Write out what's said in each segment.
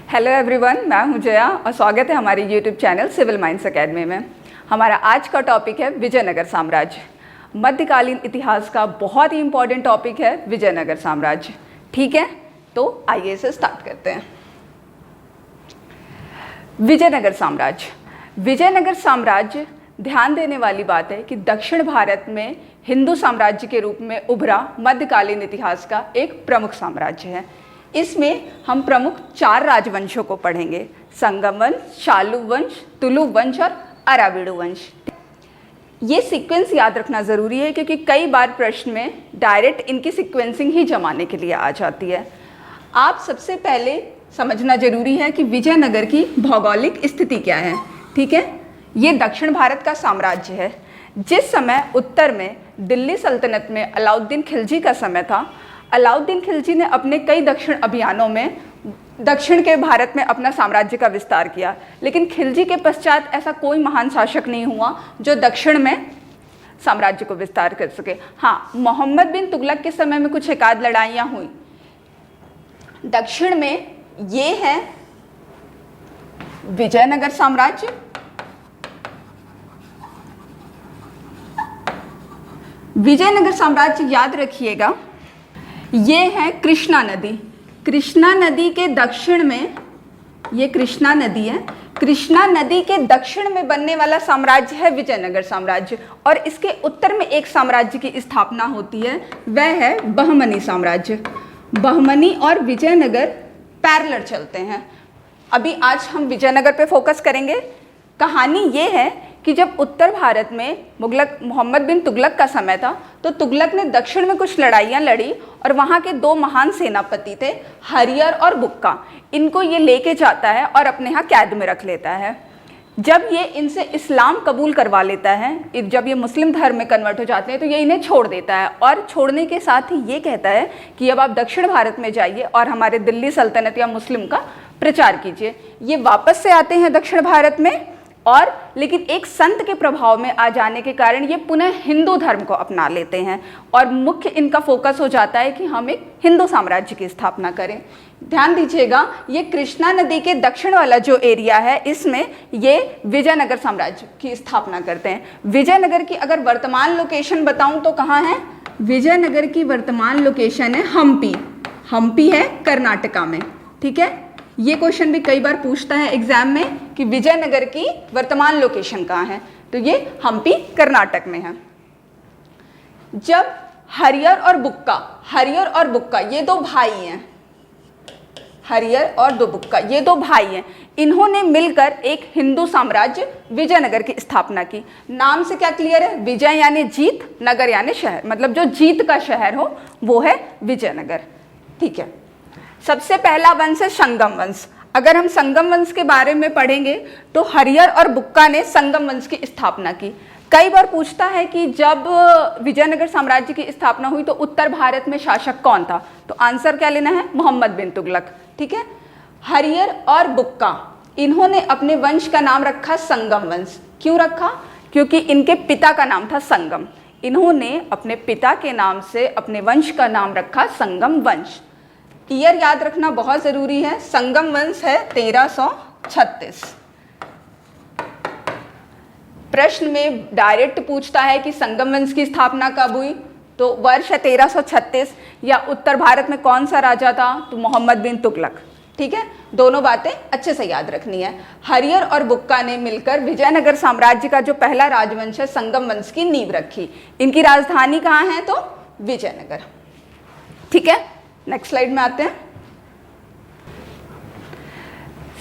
Hello everyone, मैं हूं जया और स्वागत है हमारी YouTube channel Civil Minds Academy में। हमारा आज का टॉपिक है विजयनगर साम्राज्य। मध्यकालीन इतिहास का बहुत ही इम्पोर्टेंट टॉपिक है विजयनगर साम्राज्य। ठीक है, तो आइए इसे स्टार्ट करते हैं। विजयनगर साम्राज्य। विजयनगर साम्राज्य, ध्यान देने वाली बात है कि दक्षिण भारत में हिंदू साम्राज्य के रूप में उभरा मध्यकालीन इतिहास का एक प्रमुख साम्राज्य है। इसमें हम प्रमुख 4 राजवंशों को पढ़ेंगे: संगम वंश, शालू वंश, तुलु वंश और अराविडु वंश। ये सीक्वेंस याद रखना ज़रूरी है क्योंकि कई बार प्रश्न में डायरेक्ट इनकी सीक्वेंसिंग ही जमाने के लिए आ जाती है। आप सबसे पहले समझना जरूरी है कि विजयनगर की भौगोलिक स्थिति क्या है। ठीक है, ये दक्षिण भारत का साम्राज्य है। जिस समय उत्तर में दिल्ली सल्तनत में अलाउद्दीन खिलजी का समय था, अलाउद्दीन खिलजी ने अपने कई दक्षिण अभियानों में दक्षिण के भारत में अपना साम्राज्य का विस्तार किया, लेकिन खिलजी के पश्चात ऐसा कोई महान शासक नहीं हुआ जो दक्षिण में साम्राज्य को विस्तार कर सके। हाँ, मोहम्मद बिन तुगलक के समय में कुछ एकाध लड़ाइयाँ हुई। दक्षिण में ये है विजयनगर साम्राज्य, विजयनगर साम्राज्य याद रखिएगा। ये है कृष्णा नदी। कृष्णा नदी के दक्षिण में, ये कृष्णा नदी है, कृष्णा नदी के दक्षिण में बनने वाला साम्राज्य है विजयनगर साम्राज्य। और इसके उत्तर में एक साम्राज्य की स्थापना होती है, वह है बहमनी साम्राज्य। बहमनी और विजयनगर पैरेलल चलते हैं। अभी आज हम विजयनगर पे फोकस करेंगे। कहानी ये है कि जब उत्तर भारत में मोहम्मद बिन तुगलक का समय था, तो तुगलक ने दक्षिण में कुछ लड़ाइयाँ लड़ी और वहाँ के 2 महान सेनापति थे, हरियर और बुक्का। इनको ये लेके जाता है और अपने यहाँ कैद में रख लेता है। जब ये इनसे इस्लाम कबूल करवा लेता है, जब ये मुस्लिम धर्म में कन्वर्ट हो जाते हैं, तो ये इन्हें छोड़ देता है और छोड़ने के साथ ही ये कहता है कि अब आप दक्षिण भारत में जाइए और हमारे दिल्ली सल्तनत या मुस्लिम का प्रचार कीजिए। ये वापस से आते हैं दक्षिण भारत में और लेकिन एक संत के प्रभाव में आ जाने के कारण ये पुनः हिंदू धर्म को अपना लेते हैं और मुख्य इनका फोकस हो जाता है कि हम एक हिंदू साम्राज्य की स्थापना करें। ध्यान दीजिएगा, ये कृष्णा नदी के दक्षिण वाला जो एरिया है, इसमें ये विजयनगर साम्राज्य की स्थापना करते हैं। विजयनगर की अगर वर्तमान लोकेशन बताऊं तो कहाँ है? विजयनगर की वर्तमान लोकेशन है हम्पी। हम्पी है कर्नाटका में। ठीक है, ये क्वेश्चन भी कई बार पूछता है एग्जाम में कि विजयनगर की वर्तमान लोकेशन कहाँ है, तो ये हम्पी कर्नाटक में है। जब हरियर और बुक्का ये 2 भाई हैं, हरियर और बुक्का ये 2 भाई हैं, इन्होंने मिलकर एक हिंदू साम्राज्य विजयनगर की स्थापना की। नाम से क्या क्लियर है? विजय यानी जीत, नगर यानी शहर, मतलब जो जीत का शहर हो वो है विजयनगर। ठीक है, सबसे पहला वंश है संगम वंश। अगर हम संगम वंश के बारे में पढ़ेंगे तो हरियर और बुक्का ने संगम वंश की स्थापना की। कई बार पूछता है कि जब विजयनगर साम्राज्य की स्थापना हुई तो उत्तर भारत में शासक कौन था, तो आंसर क्या लेना है? मोहम्मद बिन तुगलक। ठीक है, हरियर और बुक्का इन्होंने अपने वंश का नाम रखा संगम वंश। क्यों रखा? क्योंकि इनके पिता का नाम था संगम। इन्होंने अपने पिता के नाम से अपने वंश का नाम रखा संगम वंश। ईयर याद रखना बहुत जरूरी है। संगम वंश है 1336। प्रश्न में डायरेक्ट पूछता है कि संगम वंश की स्थापना कब हुई, तो वर्ष है 1336। या उत्तर भारत में कौन सा राजा था, तो मोहम्मद बिन तुगलक। ठीक है, दोनों बातें अच्छे से याद रखनी है। हरियर और बुक्का ने मिलकर विजयनगर साम्राज्य का जो पहला राजवंश है संगम वंश की नींव रखी। इनकी राजधानी कहाँ है, तो विजयनगर। ठीक है, नेक्स्ट स्लाइड में आते हैं।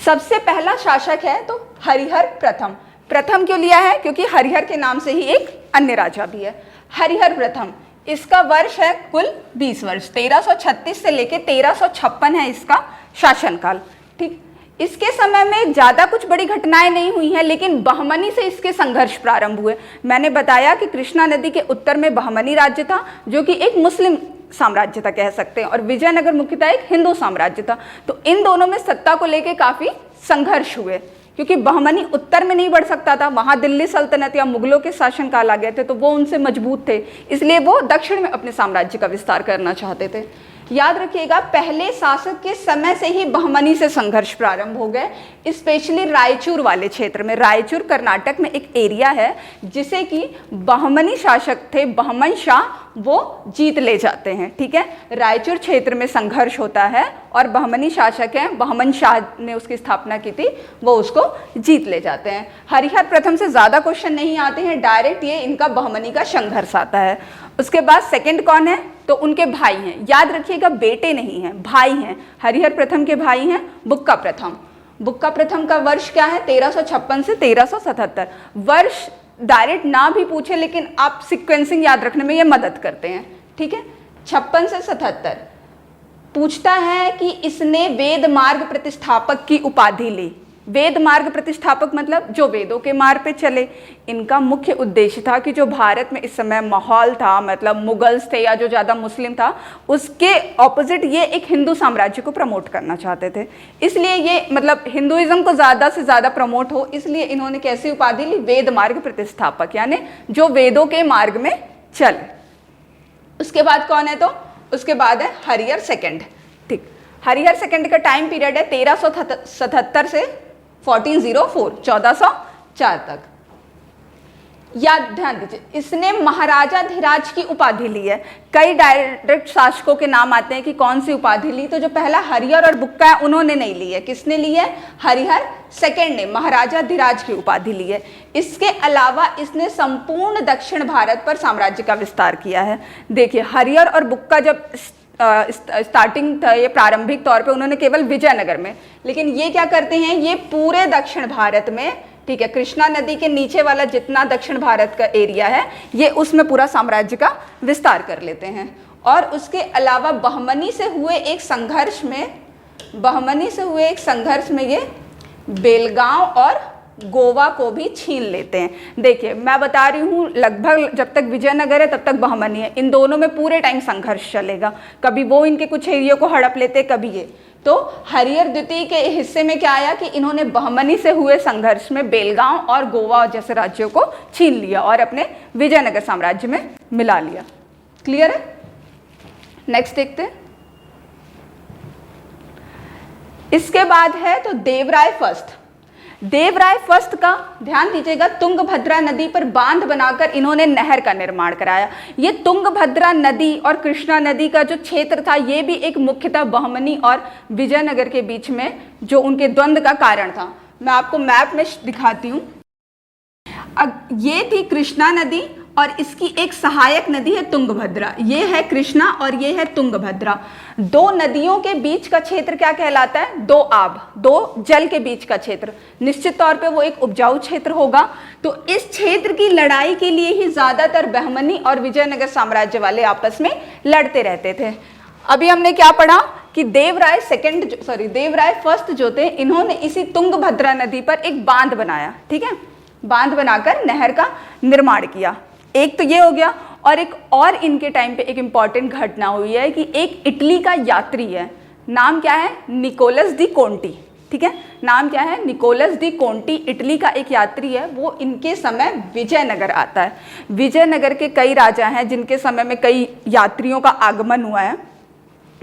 सबसे पहला शासक है तो हरिहर प्रथम। प्रथम क्यों लिया है? क्योंकि हरिहर के नाम से ही एक अन्य राजा भी है, हरिहर प्रथम। इसका वर्ष है कुल 20 वर्ष, 1336 से लेके 1356 है इसका शासनकाल। ठीक, इसके समय में ज़्यादा कुछ बड़ी घटनाएं नहीं हुई हैं, लेकिन बहमनी से इसके संघर्ष प्रारंभ हुए। मैंने बताया कि कृष्णा नदी के उत्तर में बहमनी राज्य था, जो कि एक मुस्लिम साम्राज्य था कह सकते हैं, और विजयनगर मुख्यतः एक हिंदू साम्राज्य था। तो इन दोनों में सत्ता को लेकर काफ़ी संघर्ष हुए, क्योंकि बहमनी उत्तर में नहीं बढ़ सकता था, वहाँ दिल्ली सल्तनत या मुगलों के शासनकाल आ गए थे, तो वो उनसे मजबूत थे, इसलिए वो दक्षिण में अपने साम्राज्य का विस्तार करना चाहते थे। याद रखिएगा पहले शासक के समय से ही बहमनी से संघर्ष प्रारंभ हो गए, स्पेशली रायचूर वाले क्षेत्र में। रायचूर कर्नाटक में एक एरिया है जिसे कि बहमनी शासक थे, बहमन शाह, वो जीत ले जाते हैं। ठीक है, रायचूर क्षेत्र में संघर्ष होता है और बहमनी शासक हैं, बहमन शाह ने उसकी स्थापना की थी, वो उसको जीत ले जाते हैं। हरिहर प्रथम से ज़्यादा क्वेश्चन नहीं आते हैं, डायरेक्ट ये इनका बहमनी का संघर्ष आता है। उसके बाद सेकंड कौन है, तो उनके भाई हैं। याद रखिएगा बेटे नहीं हैं, भाई हैं। हरिहर प्रथम के भाई हैं बुक्का प्रथम। बुक्का प्रथम का वर्ष क्या है, 1356 से 1377। वर्ष डायरेक्ट ना भी पूछे लेकिन आप सिक्वेंसिंग याद रखने में ये मदद करते हैं। ठीक है, 56 से 77 पूछता है कि इसने वेद मार्ग प्रतिष्ठापक की उपाधि ली। वेद मार्ग प्रतिष्ठापक मतलब जो वेदों के मार्ग पे चले। इनका मुख्य उद्देश्य था कि जो भारत में इस समय माहौल था, मतलब मुगल्स थे या जो ज़्यादा मुस्लिम था, उसके ऑपोजिट ये एक हिंदू साम्राज्य को प्रमोट करना चाहते थे। इसलिए ये मतलब हिंदुइज्म को ज़्यादा से ज़्यादा प्रमोट हो, इसलिए इन्होंने कैसी उपाधि ली, वेद मार्ग प्रतिष्ठापक, यानी जो वेदों के मार्ग में चले। उसके बाद कौन है, तो उसके बाद है हरिहर सेकंड। ठीक, हरिहर सेकंड का टाइम पीरियड है 1377 से 1404 तक। याद ध्यान दीजिए, इसने महाराजाधिराज की उपाधि ली है। कई डायरेक्ट शासकों के नाम आते हैं कि कौन सी उपाधि ली, तो जो पहला हरिहर और बुक्का है उन्होंने नहीं ली है। किसने ली है, हरिहर सेकंड ने महाराजाधिराज की उपाधि ली है। इसके अलावा इसने संपूर्ण दक्षिण भारत पर साम्राज्य का विस्तार किया है। देखिए हरिहर और बुक्का जब स्टार्टिंग था, ये प्रारंभिक तौर पे उन्होंने केवल विजयनगर में, लेकिन ये क्या करते हैं, ये पूरे दक्षिण भारत में, ठीक है, कृष्णा नदी के नीचे वाला जितना दक्षिण भारत का एरिया है ये उसमें पूरा साम्राज्य का विस्तार कर लेते हैं। और उसके अलावा बहमनी से हुए एक संघर्ष में ये बेलगांव और गोवा को भी छीन लेते हैं। देखिए मैं बता रही हूँ, लगभग जब तक विजयनगर है तब तक बहमनी है, इन दोनों में पूरे टाइम संघर्ष चलेगा। कभी वो इनके कुछ एरिया को हड़प लेते, कभी ये। तो हरिहर द्वितीय के हिस्से में क्या आया कि इन्होंने बहमनी से हुए संघर्ष में बेलगांव और गोवा जैसे राज्यों को छीन लिया और अपने विजयनगर साम्राज्य में मिला लिया। क्लियर है? नेक्स्ट देखते हैं। इसके बाद है तो देवराय फर्स्ट। देवराय फर्स्ट का ध्यान दीजिएगा, तुंगभद्रा नदी पर बांध बनाकर इन्होंने नहर का निर्माण कराया। ये तुंगभद्रा नदी और कृष्णा नदी का जो क्षेत्र था ये भी एक मुख्यतः बहमनी और विजयनगर के बीच में जो उनके द्वंद्व का कारण था। मैं आपको मैप में दिखाती हूँ। अब ये थी कृष्णा नदी और इसकी एक सहायक नदी है तुंगभद्रा। ये है कृष्णा और ये है तुंगभद्रा। दो नदियों के बीच का क्षेत्र क्या कहलाता है, दो आब, दो जल के बीच का क्षेत्र। निश्चित तौर पे वो एक उपजाऊ क्षेत्र होगा। तो इस क्षेत्र की लड़ाई के लिए ही ज्यादातर बहमनी और विजयनगर साम्राज्य वाले आपस में लड़ते रहते थे। अभी हमने क्या पढ़ा कि देवराय फर्स्ट जो थे, इन्होंने इसी तुंगभद्रा नदी पर एक बांध बनाया। ठीक है, बांध बनाकर नहर का निर्माण किया। एक तो ये हो गया, और एक और इनके टाइम पे एक इंपॉर्टेंट घटना हुई है कि एक इटली का यात्री है, नाम क्या है, निकोलस दी कोंटी। ठीक है, नाम क्या है, निकोलस दी कोंटी, इटली का एक यात्री है। वो इनके समय विजयनगर आता है। विजयनगर के कई राजा हैं जिनके समय में कई यात्रियों का आगमन हुआ है।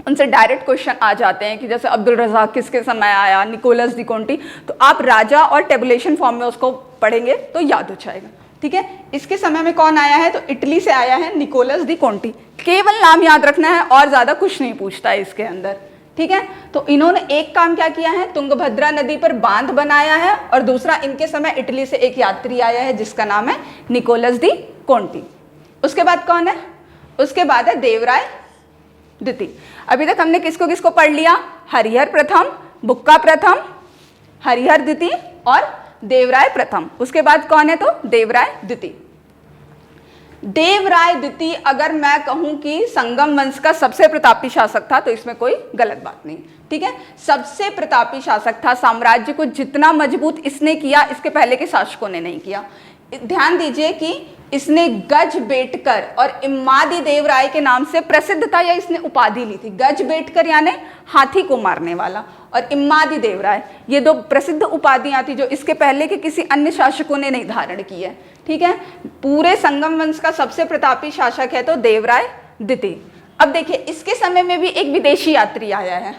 उनसे डायरेक्ट क्वेश्चन आ जाते हैं कि जैसे अब्दुल रज़ाक किसके समय आया, निकोलस दी कोंटी, तो आप राजा और टेबुलेशन फॉर्म में उसको पढ़ेंगे तो याद हो जाएगा। ठीक है, इसके समय में कौन आया है, तो इटली से आया है निकोलस दी कोंटी। केवल नाम याद रखना है और ज्यादा कुछ नहीं पूछता है इसके अंदर। ठीक है, तो इन्होंने एक काम क्या किया है, तुंगभद्रा नदी पर बांध बनाया है, और दूसरा इनके समय इटली से एक यात्री आया है जिसका नाम है निकोलस दी कोंटी। उसके बाद कौन है, उसके बाद है देवराय द्वितीय। अभी तक हमने किसको किसको पढ़ लिया, हरिहर प्रथम, बुक्का प्रथम, हरिहर द्वितीय और देवराय प्रथम। उसके बाद कौन है, तो देवराय द्वितीय। देवराय द्वितीय अगर मैं कहूं कि संगम वंश का सबसे प्रतापी शासक था तो इसमें कोई गलत बात नहीं। ठीक है, सबसे प्रतापी शासक था। साम्राज्य को जितना मजबूत इसने किया इसके पहले के शासकों ने नहीं किया। ध्यान दीजिए कि इसने गज बेटकर और इम्मादी देवराय के नाम से प्रसिद्ध था, या इसने उपाधि ली थी। गज बेटकर यानी हाथी को मारने वाला, और इम्मादी देवराय, ये दो प्रसिद्ध उपाधियां थी जो इसके पहले के किसी अन्य शासकों ने नहीं धारण की है। ठीक है, पूरे संगम वंश का सबसे प्रतापी शासक है तो देवराय द्वितीय। अब देखिए इसके समय में भी एक विदेशी यात्री आया है,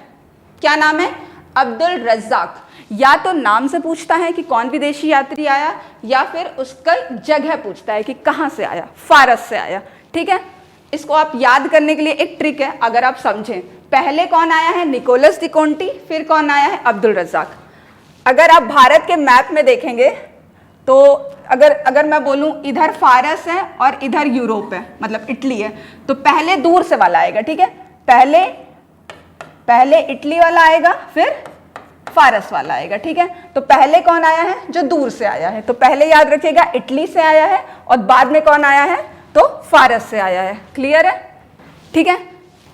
क्या नाम है? अब्दुल रज्जाक। या तो नाम से पूछता है कि कौन विदेशी यात्री आया, या फिर उसका जगह पूछता है कि कहाँ से आया, फारस से आया। ठीक है, इसको आप याद करने के लिए एक ट्रिक है, अगर आप समझें। पहले कौन आया है? निकोलस डी कोंटी, फिर कौन आया है? अब्दुल रज्जाक। अगर आप भारत के मैप में देखेंगे तो अगर मैं बोलूं इधर फारस है और इधर यूरोप है, मतलब इटली है, तो पहले दूर से वाला आएगा। ठीक है, पहले इटली वाला आएगा, फिर फारस वाला आएगा। ठीक है, तो पहले कौन आया है? जो दूर से आया है। तो पहले याद रखिएगा इटली से आया है, और बाद में कौन आया है? तो फारस से आया है। क्लियर है? ठीक है,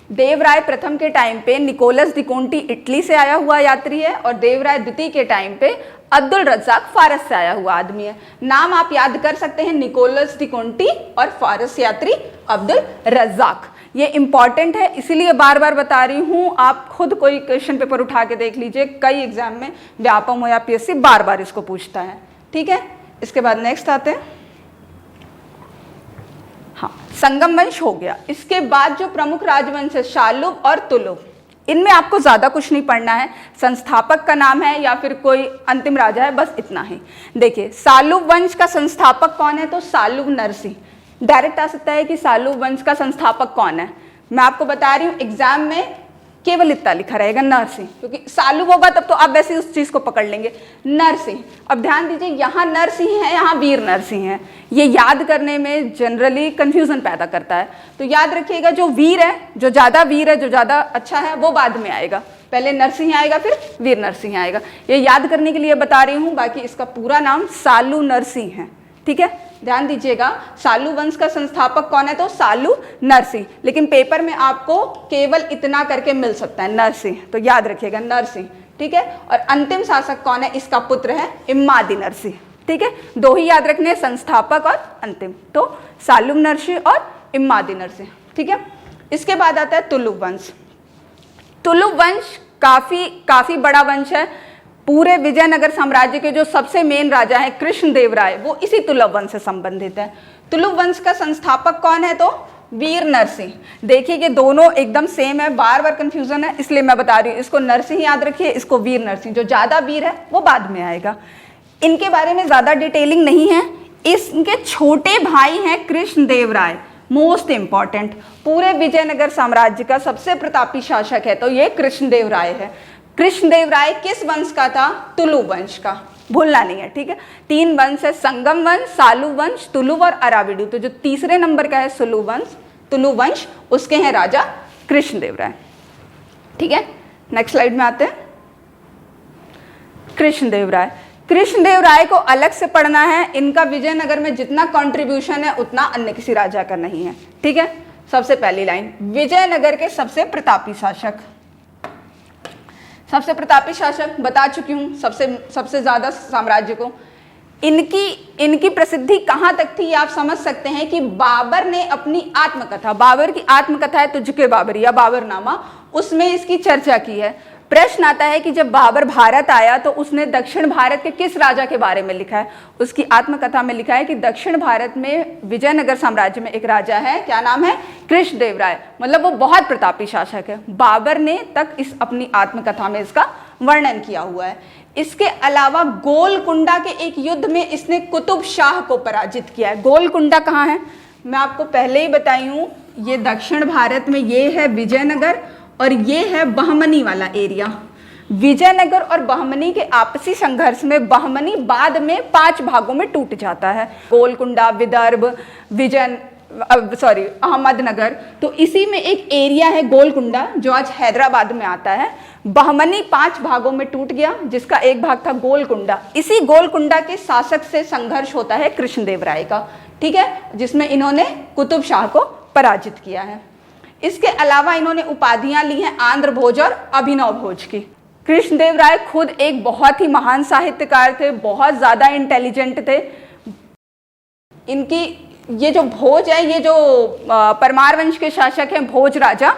देवराय प्रथम के टाइम पे निकोलस डी कोंटी इटली से आया हुआ यात्री है, और देवराय द्वितीय के टाइम पे अब्दुल रज्जाक फारस से आया हुआ आदमी है। नाम आप याद कर सकते हैं, निकोलस डी कोंटी और फारस यात्री अब्दुल रज्जाक। ये इंपॉर्टेंट है, इसीलिए बार बार बता रही हूँ। आप खुद कोई क्वेश्चन पेपर उठा के देख लीजिए, कई एग्जाम में व्यापम हो या पीएससी बार बार इसको पूछता है। ठीक है, इसके बाद नेक्स्ट आते हैं। हाँ, संगम वंश हो गया। इसके बाद जो प्रमुख राजवंश है शालुब और तुलुब, इनमें आपको ज्यादा कुछ नहीं पढ़ना है। संस्थापक का नाम है या फिर कोई अंतिम राजा है, बस इतना ही। देखिए शालुब वंश का संस्थापक कौन है? तो शालुब नरसिंह। डायरेक्ट आ सकता है कि शालुब वंश का संस्थापक कौन है। मैं आपको बता रही हूँ, एग्जाम में केवल इतना लिखा रहेगा नरसिंह, क्योंकि शालुब होगा तब तो आप वैसे उस चीज को पकड़ लेंगे। नरसिंह, अब ध्यान दीजिए यहाँ नरसिंह है, यहाँ वीर नरसिंह है। ये याद करने में जनरली कंफ्यूजन पैदा करता है, तो याद रखिएगा जो वीर है, जो ज्यादा वीर है, जो ज्यादा अच्छा है, वो बाद में आएगा। पहले नरसिंह आएगा, फिर वीर नरसिंह आएगा। ये याद करने के लिए बता रही हूँ, बाकी इसका पूरा नाम सालू नरसिंह है। ठीक है, ध्यान दीजिएगा, शालू वंश का संस्थापक कौन है? तो शालू नरसिंह। लेकिन पेपर में आपको केवल इतना करके मिल सकता है, नरसिंह, तो याद रखिएगा नरसिंह। ठीक है, और अंतिम शासक कौन है? इसका पुत्र है इम्मादी नरसिंह। ठीक है, दो ही याद रखने, संस्थापक और अंतिम, तो शालू नरसिंह और इम्मादी नरसिंह। ठीक है, इसके बाद आता है तुलुब वंश। तुलुब वंश काफी बड़ा वंश है। पूरे विजयनगर साम्राज्य के जो सबसे मेन राजा है कृष्णदेवराय, वो इसी तुलुब वंश से संबंधित है। तुलुब वंश का संस्थापक कौन है? तो वीर नरसिंह। देखिए कि दोनों एकदम सेम है, बार बार कंफ्यूजन है, इसलिए मैं बता रही हूँ। इसको नरसिंह याद रखिए, इसको वीर नरसिंह। जो ज्यादा वीर है वो बाद में आएगा। इनके बारे में ज्यादा डिटेलिंग नहीं है। इनके छोटे भाई हैं कृष्णदेवराय, मोस्ट इंपॉर्टेंट। पूरे विजयनगर साम्राज्य का सबसे प्रतापी शासक है, तो ये कृष्णदेवराय है। कृष्णदेवराय किस वंश का था? तुलुब वंश का, भूलना नहीं है। ठीक है, 3 वंश है, संगम वंश, शालू वंश, तुलुब और अराविडु। तो जो तीसरे नंबर का है तुलुब वंश, उसके हैं राजा कृष्णदेवराय। ठीक है, नेक्स्ट स्लाइड में आते हैं। कृष्णदेवराय को अलग से पढ़ना है। इनका विजयनगर में जितना कंट्रीब्यूशन है उतना अन्य किसी राजा का नहीं है। ठीक है, सबसे पहली लाइन, विजयनगर के सबसे प्रतापी शासक बता चुकी हूँ, सबसे ज्यादा साम्राज्य को। इनकी प्रसिद्धि कहाँ तक थी आप समझ सकते हैं कि बाबर ने अपनी आत्मकथा, बाबर की आत्मकथा है तुझके बाबरी या बाबरनामा, उसमें इसकी चर्चा की है। प्रश्न आता है कि जब बाबर भारत आया तो उसने दक्षिण भारत के किस राजा के बारे में लिखा है? उसकी आत्मकथा में लिखा है कि दक्षिण भारत में विजयनगर साम्राज्य में एक राजा है, क्या नाम है? कृष्णदेवराय। मतलब वो बहुत प्रतापी शासक है। बाबर ने तक इस अपनी आत्मकथा में इसका वर्णन किया हुआ है। इसके अलावा गोलकुंडा के एक युद्ध में इसने कुतुब शाह को पराजित किया है। गोलकुंडा कहाँ है? मैं आपको पहले ही बताई हूँ, ये दक्षिण भारत में, ये है विजयनगर और ये है बहमनी वाला एरिया। विजयनगर और बहमनी के आपसी संघर्ष में बहमनी बाद में 5 भागों में टूट जाता है। गोलकुंडा, विदर्भ, अहमदनगर, तो इसी में एक एरिया है गोलकुंडा जो आज हैदराबाद में आता है। बहमनी 5 भागों में टूट गया, जिसका एक भाग था गोलकुंडा। इसी गोलकुंडा के शासक से संघर्ष होता है कृष्णदेवराय का। ठीक है, जिसमें इन्होंने कुतुब शाह को पराजित किया है। इसके अलावा इन्होंने उपाधियां ली हैं आंध्र भोज और अभिनव भोज की। कृष्णदेवराय खुद एक बहुत ही महान साहित्यकार थे, बहुत ज्यादा इंटेलिजेंट थे। इनकी ये जो भोज है, ये जो परमार वंश के शासक हैं भोज राजा,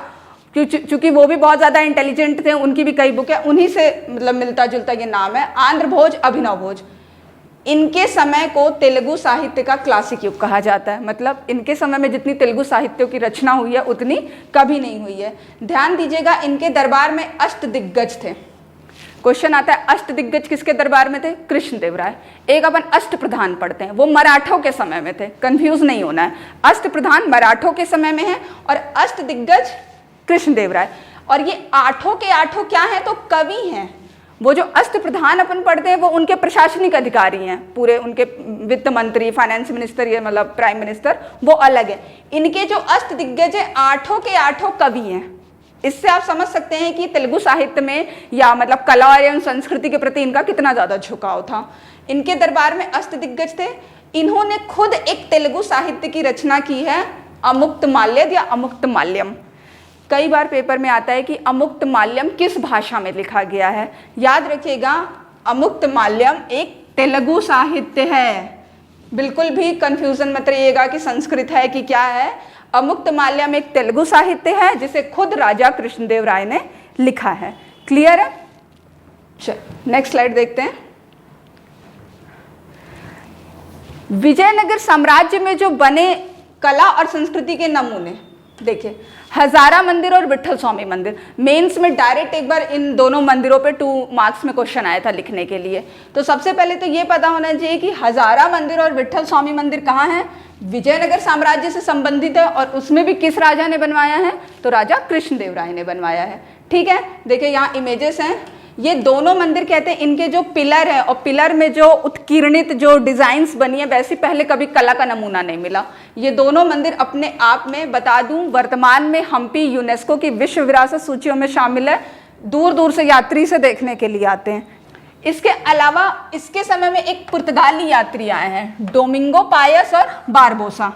क्योंकि वो भी बहुत ज्यादा इंटेलिजेंट थे, उनकी भी कई बुक है, उन्हीं से मतलब मिलता जुलता ये नाम है, आंध्र भोज, अभिनव भोज। इनके समय को तेलुगु साहित्य का क्लासिक युग कहा जाता है। मतलब इनके समय में जितनी तेलुगु साहित्यों की रचना हुई है उतनी कभी नहीं हुई है। ध्यान दीजिएगा, इनके दरबार में अष्टदिग्गज थे। क्वेश्चन आता है अष्टदिग्गज किसके दरबार में थे? कृष्णदेवराय। एक अपन अष्टप्रधान पढ़ते हैं, वो मराठों के समय में थे, कंफ्यूज नहीं होना है। अष्टप्रधान मराठों के समय में है और अष्टदिग्गज कृष्णदेवराय। और ये आठों के आठों क्या हैं? तो कवि हैं। वो जो अष्टप्रधान अपन पढ़ते हैं वो उनके प्रशासनिक अधिकारी हैं, पूरे उनके वित्त मंत्री, फाइनेंस मिनिस्टर, ये मतलब प्राइम मिनिस्टर, वो अलग है। इनके जो अष्टदिग्गज है आठों के आठों कवि हैं। इससे आप समझ सकते हैं कि तेलुगु साहित्य में या मतलब कला और एवं संस्कृति के प्रति इनका कितना ज्यादा झुकाव था। इनके दरबार में अष्टदिग्गज थे। इन्होंने खुद एक तेलुगु साहित्य की रचना की है, अमुक्तमाल्यद या अमुक्तमाल्यम। कई बार पेपर में आता है कि अमुक्तमाल्यम किस भाषा में लिखा गया है। याद रखिएगा, अमुक्तमाल्यम एक तेलुगु साहित्य है। बिल्कुल भी कंफ्यूजन मत रहिएगा कि संस्कृत है कि क्या है। अमुक्तमाल्यम एक तेलुगु साहित्य है जिसे खुद राजा कृष्णदेवराय ने लिखा है। क्लियर है? चल नेक्स्ट स्लाइड देखते हैं। विजयनगर साम्राज्य में जो बने कला और संस्कृति के नमूने देखिए, हजारा मंदिर और विठल स्वामी मंदिर। मेंस में डायरेक्ट एक बार इन दोनों मंदिरों पे 2 मार्क्स में क्वेश्चन आया था लिखने के लिए। तो सबसे पहले तो ये पता होना चाहिए कि हजारा मंदिर और विठल स्वामी मंदिर कहाँ है? विजयनगर साम्राज्य से संबंधित है। और उसमें भी किस राजा ने बनवाया है? तो राजा कृष्णदेवराय ने बनवाया है। ठीक है, देखिए यहाँ इमेजेस हैं। ये दोनों मंदिर कहते हैं, इनके जो पिलर है और पिलर में जो उत्कीर्णित जो डिजाइन्स बनी है वैसी पहले कभी कला का नमूना नहीं मिला। ये दोनों मंदिर अपने आप में, बता दूं, वर्तमान में हम्पी यूनेस्को की विश्व विरासत सूचियों में शामिल है। दूर दूर से यात्री से देखने के लिए आते हैं। इसके अलावा इसके समय में एक पुर्तगाली यात्री आए हैं, डोमिंगो पायस और बारबोसा।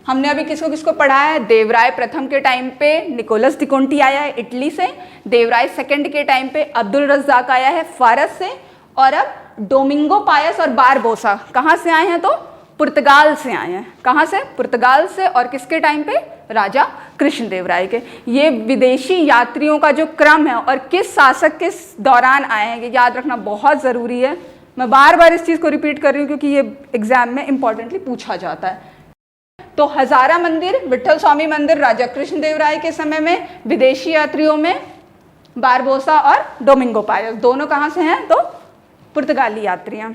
हमने अभी किसको किसको पढ़ा है? देवराय प्रथम के टाइम पे निकोलस डी कोंटी आया है इटली से, देवराय सेकंड के टाइम पे अब्दुल रज्जाक आया है फारस से, और अब डोमिंगो पायस और बारबोसा कहाँ से आए हैं? तो पुर्तगाल से आए हैं। कहाँ से? पुर्तगाल से। और किसके टाइम पे? राजा कृष्णदेवराय के। ये विदेशी यात्रियों का जो क्रम है और किस शासक के दौरान आए हैं, ये याद रखना बहुत ज़रूरी है। मैं बार बार इस चीज़ को रिपीट कर रही हूँ क्योंकि ये एग्जाम में इंपॉर्टेंटली पूछा जाता है। तो हजारा मंदिर, विठल स्वामी मंदिर राजा कृष्णदेवराय के समय में, विदेशी यात्रियों में बारबोसा और डोमिंगो पायस, दोनों कहाँ से हैं? तो पुर्तगाली यात्रियां।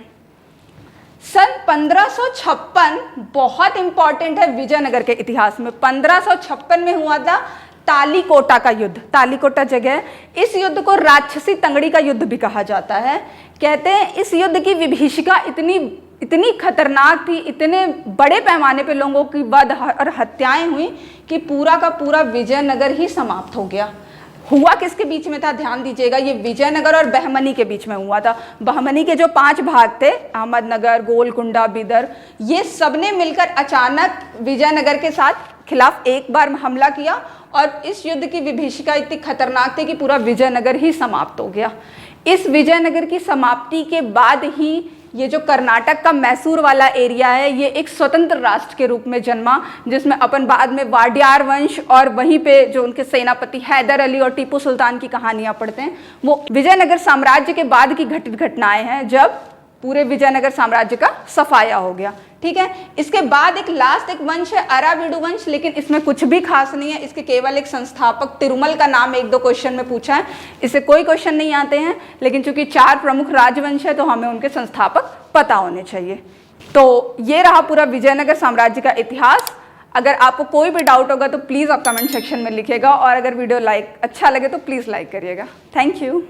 सन 1556 बहुत इंपॉर्टेंट है विजयनगर के इतिहास में। 1556 में हुआ था तालीकोटा का युद्ध। तालीकोटा जगह है। इस युद्ध को राक्षसी तंगड़ी का युद्ध भी कहा जाता है। कहते हैं इस युद्ध की विभीषिका इतनी खतरनाक थी, इतने बड़े पैमाने पे लोगों की वध और हत्याएं हुई कि पूरा का पूरा विजयनगर ही समाप्त हो गया। हुआ किसके बीच में था? ध्यान दीजिएगा, ये विजयनगर और बहमनी के बीच में हुआ था। बहमनी के जो 5 भाग थे, अहमदनगर, गोलकुंडा, बीदर, ये सबने मिलकर अचानक विजयनगर के साथ खिलाफ एक बार हमला किया और इस युद्ध की विभीषिका इतनी खतरनाक थी कि पूरा विजयनगर ही समाप्त हो गया। इस विजयनगर की समाप्ति के बाद ही ये जो कर्नाटक का मैसूर वाला एरिया है, ये एक स्वतंत्र राष्ट्र के रूप में जन्मा, जिसमें अपन बाद में वाडियार वंश और वहीं पे जो उनके सेनापति हैदर अली और टीपू सुल्तान की कहानियां पढ़ते हैं। वो विजयनगर साम्राज्य के बाद की घटित घटनाएं हैं जब पूरे विजयनगर साम्राज्य का सफाया हो गया। ठीक है, इसके बाद एक लास्ट एक वंश है अराविडु वंश, लेकिन इसमें कुछ भी खास नहीं है। इसके केवल एक संस्थापक तिरुमल का नाम 1-2 क्वेश्चन में पूछा है, इससे कोई क्वेश्चन नहीं आते हैं। लेकिन चूंकि 4 प्रमुख राजवंश है तो हमें उनके संस्थापक पता होने चाहिए। तो ये रहा पूरा विजयनगर साम्राज्य का इतिहास। अगर आपको कोई भी डाउट होगा तो प्लीज़ आप कमेंट सेक्शन में लिखिएगा, और अगर वीडियो अच्छा लगे तो प्लीज़ लाइक करिएगा। Thank you.